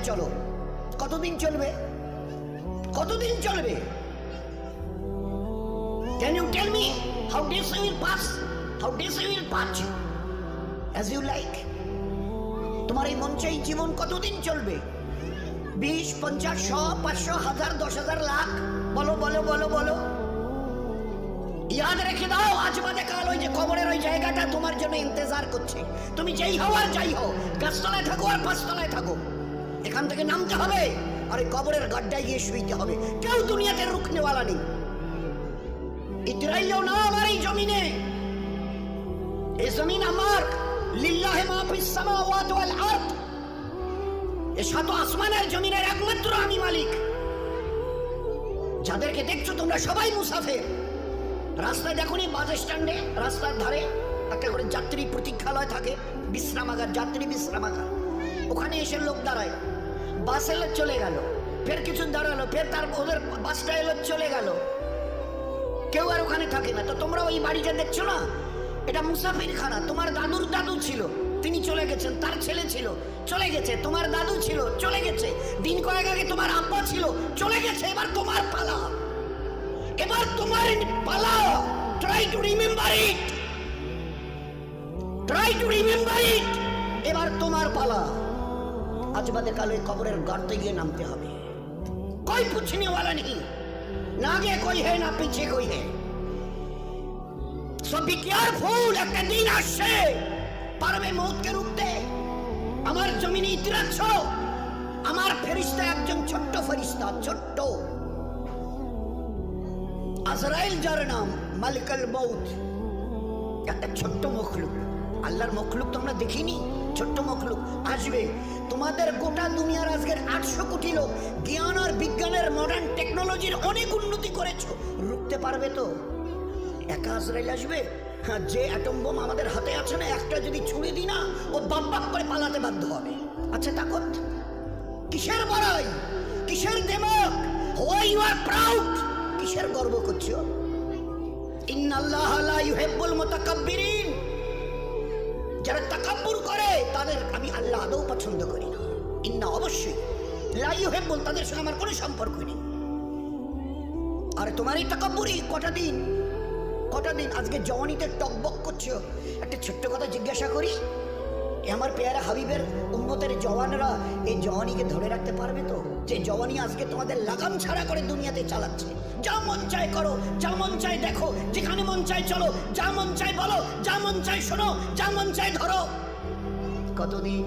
চলো। কতদিন চলবে? কতদিন চলবে? Can you tell me how days you will pass? How days you will pass as you like? তোমার এই মঞ্চাই জীবন কতদিন চলবে? 20, 50, 100, 500, 1000, 10,000, লাখ? বলো বলো বলো বলো। ইয়াদ রেখে দাও, আজ বাদে কাল ওই যে কবরের ওই জায়গাটা তোমার জন্য ইন্তজার করছে। তুমি যেই হও আর যাই হও, গাছতলায় থাকো আর পাঁচতলায় থাকো, এখান থেকে নামতে হবে আর এই কবরের গাড্ডায় গিয়ে শুইতে হবে। কেউ দুনিয়াতে রুখনেওয়ালা নেই। ইতরাইও না আমার এই জমিনে। এই জমিন আমার। লিল্লাহি মা ফিস সামাওয়াতি ওয়াল আরদ। এই সাত আসমানের জমিনের একমাত্র আমি মালিক। যাদেরকে দেখছো তোমরা সবাই মুসাফির। রাস্তায় দেখোনি বাস স্ট্যান্ডে রাস্তার ধারে একটা করে যাত্রী প্রতীক্ষালয় থাকে, বিশ্রামাগার, যাত্রী বিশ্রামাগার। ওখানে এসে লোক দাঁড়ায়, বাস এলো চলে গেল, ফের কিছু দাঁড়ালো, ফের তার ওদের বাসটা এলো চলে গেল, কেউ আর ওখানে থাকে না। তো তোমরা ওই বাড়িটা দেখছো না, এটা মুসাফিরখানা। তোমার দাদুর দাদু ছিল, তিনি চলে গেছেন, তার ছেলে ছিল চলে গেছে, তোমার দাদু ছিল চলে গেছে, দিন কয়েক আগে তোমার আব্বা ছিল চলে গেছে। এবার তোমার পালা, এবার তোমার পালা। Try to remember it, try to remember it. এবার তোমার পালা। আজ বাদে কাল ওই কবরের গর্তে গিয়ে নামতে হবে। कोई पूछने वाला नहीं, ना आगे कोई है ना पीछे कोई है। So be careful, একটা দিন আসছে পারবে মৌতকে রুখতে। আমার জমিনে ইতিরাচ্ছ, আমার ফেরেশতা একজন ছোট্ট ফেরেশতা, ছোট্ট আজরাইল, যার নাম মালিকুল মউত। একটা ছোট্ট মখলুক, আল্লাহর মখলুক তো আমরা দেখিনি। ছোট্ট মখলুক আসবে। তোমাদের গোটা দুনিয়ার আজকের 800 কোটি লোক জ্ঞান আর বিজ্ঞানের মডার্ন টেকনোলজির অনেক উন্নতি করেছো, রুখতে পারবে তো? একা আজরাইল আসবে? হ্যাঁ, যে অ্যাটম বোম আমাদের হাতে আছে না, একটা যদি ছুঁড়ে দিই না, ও বাপ বাপ করে পালাতে বাধ্য হবে। আচ্ছা তাকত কিসের বড়াই, কিসের দেমক? Why you are proud? কিসের গর্ব করছো? ইন্নাল্লাহা লা ইউহিব্বুল মুতাকাব্বিরিন। যারা তাকাব্বুর করে তাদের আমি আল্লাহ আদৌ পছন্দ করি না। ইন্না, অবশ্যই, লা ইউহিব্বুল, তাদের সঙ্গে আমার কোনো সম্পর্ক নেই। আর তোমার এই তাকাব্বুরি কটা দিন, কটা দিন? আজকে জওয়ানিতে টকবক করছো। একটা ছোট্ট কথা জিজ্ঞাসা করি, আমার পেয়ারা হাবিবের উম্মতের জওয়ানরা এই জওয়ানিকে ধরে রাখতে পারবে তো? যে জওয়ানি আজকে তোমাদের লাগাম ছাড়া করে দুনিয়াতে চালাচ্ছে। যা মন চায় করো, যা মন চায় দেখো, যেখানে মন চায় চলো, যা মন চায় বলো, যা মন চায় শোনো, যা মন চায় ধরো। কতদিন?